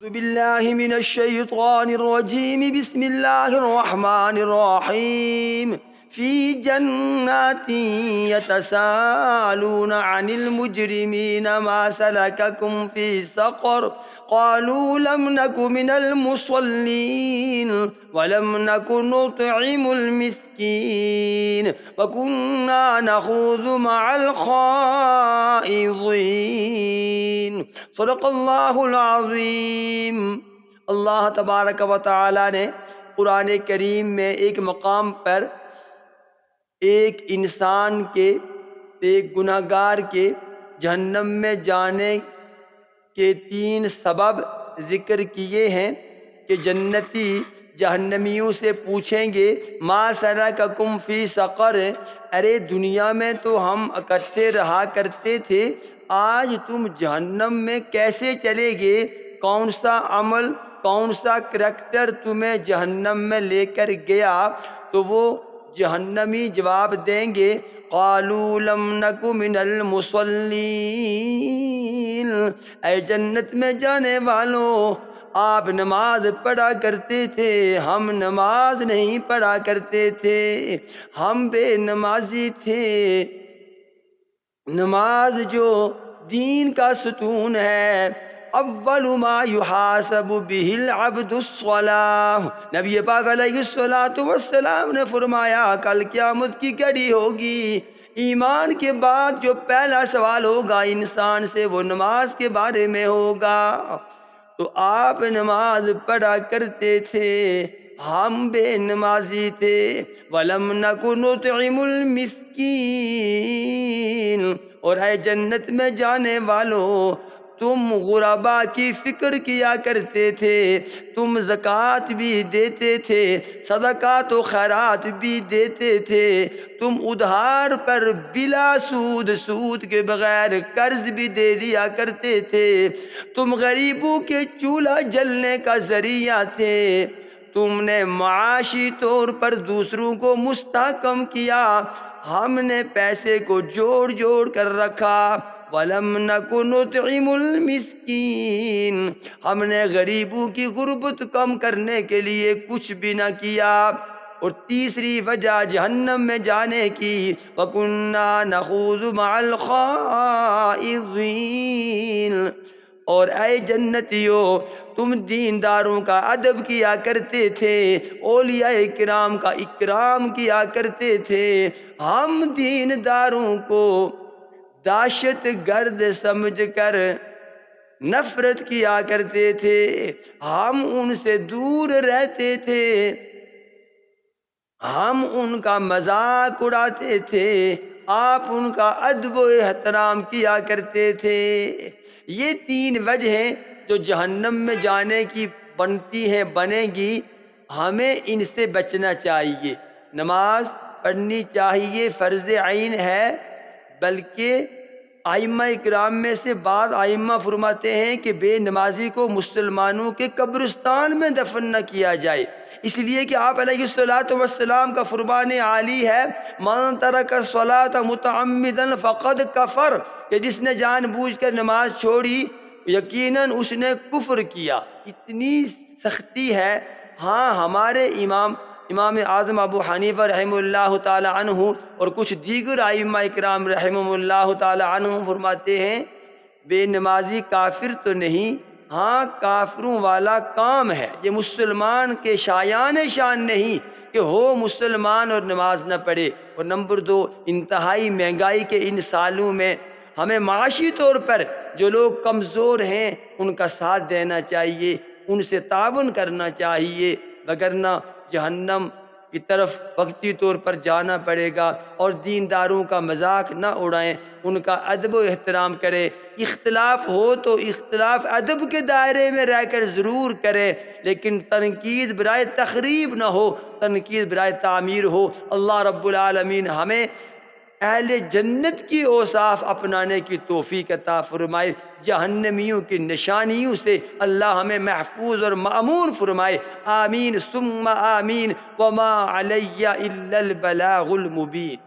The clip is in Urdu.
أعوذ بالله من الشيطان الرجيم. بسم الله الرحمن الرحيم. في جنات يتساءلون عن المجرمين ما سلككم في سقر قالوا لم نك من المصلين ولم نك نطعم المسكين وكنا نخوض مع الخائضين. صدق اللہ العظیم۔ اللہ تبارک و تعالی نے قرآن کریم میں ایک مقام پر ایک انسان کے، ایک گناہگار کے جہنم میں جانے کے 3 سبب ذکر کیے ہیں کہ جنتی جہنمیوں سے پوچھیں گے ما سلککم فی سقر، ارے دنیا میں تو ہم اکٹھے رہا کرتے تھے، آج تم جہنم میں کیسے چلے گے؟ کون سا عمل، کون سا کریکٹر تمہیں جہنم میں لے کر گیا؟ تو وہ جہنمی جواب دیں گے قالوا لم نک من المصلین، اے جنت میں جانے والوں آپ نماز پڑھا کرتے تھے، ہم نماز نہیں پڑھا کرتے تھے، ہم بے نمازی تھے۔ نماز جو دین کا ستون ہے، اول ما یحاسب به العبد الصلاۃ، نبی پاک علیہ السلام نے فرمایا کل قیامت کی گھڑی ہوگی، ایمان کے بعد جو پہلا سوال ہوگا انسان سے وہ نماز کے بارے میں ہوگا۔ تو آپ نماز پڑھا کرتے تھے، ہم بے نمازی تھے۔ وَلَمْ نَكُ نُطْعِمُ الْمِسْكِينَ، اور اے جنت میں جانے والوں تم غربا کی فکر کیا کرتے تھے، تم زکوٰۃ بھی دیتے تھے، صدقات و خیرات بھی دیتے تھے، تم ادھار پر بلا سود، سود کے بغیر قرض بھی دے دیا کرتے تھے، تم غریبوں کے چولہا جلنے کا ذریعہ تھے، تم نے معاشی طور پر دوسروں کو مستحکم کیا، ہم نے پیسے کو جوڑ جوڑ کر رکھا۔ وَلَمْ نَكُ نُطْعِمُ الْمِسْكِينَ، ہم نے غریبوں کی غربت کم کرنے کے لیے کچھ بھی نہ کیا۔ اور تیسری وجہ جہنم میں جانے کی وَكُنَّا نَخُوضُ مَعَ الْخَائِضِينَ، اور اے جنتیوں تم دینداروں کا ادب کیا کرتے تھے، اولیاء کرام کا اکرام کیا کرتے تھے، ہم دینداروں کو دہشت گرد سمجھ کر نفرت کیا کرتے تھے، ہم ان سے دور رہتے تھے، ہم ان کا مذاق اڑاتے تھے، آپ ان کا ادب و احترام کیا کرتے تھے۔ یہ 3 وجہیں جو جہنم میں جانے کی بنتی ہیں، بنے گی، ہمیں ان سے بچنا چاہیے۔ نماز پڑھنی چاہیے، فرض عین ہے، بلکہ ائمہ اکرام میں سے بعض ائمہ فرماتے ہیں کہ بے نمازی کو مسلمانوں کے قبرستان میں دفن نہ کیا جائے، اس لیے کہ آپ علیہ السلام کا فرمان عالی ہے من ترک الصلاۃ متعمدا فقد کفر، کہ جس نے جان بوجھ کر نماز چھوڑی یقیناً اس نے کفر کیا۔ اتنی سختی ہے۔ ہاں ہمارے امام اعظم ابو حنیفہ رحمہ اللہ تعالی عنہ اور کچھ دیگر ائمہ اکرام رحمہ اللہ تعالی عنہ فرماتے ہیں بے نمازی کافر تو نہیں، ہاں کافروں والا کام ہے، یہ مسلمان کے شایان شان نہیں کہ ہو مسلمان اور نماز نہ پڑھے۔ اور نمبر 2، انتہائی مہنگائی کے ان سالوں میں ہمیں معاشی طور پر جو لوگ کمزور ہیں ان کا ساتھ دینا چاہیے، ان سے تعاون کرنا چاہیے، وگرنہ جہنم کی طرف وقتی طور پر جانا پڑے گا۔ اور دینداروں کا مذاق نہ اڑائیں، ان کا ادب و احترام کریں، اختلاف ہو تو اختلاف ادب کے دائرے میں رہ کر ضرور کریں، لیکن تنقید برائے تخریب نہ ہو، تنقید برائے تعمیر ہو۔ اللہ رب العالمین ہمیں اہل جنت کی اوصاف اپنانے کی توفیق عطا فرمائے، جہنمیوں کی نشانیوں سے اللہ ہمیں محفوظ اور مأمون فرمائے۔ آمین ثم آمین۔ وما علی الا البلاغ المبین۔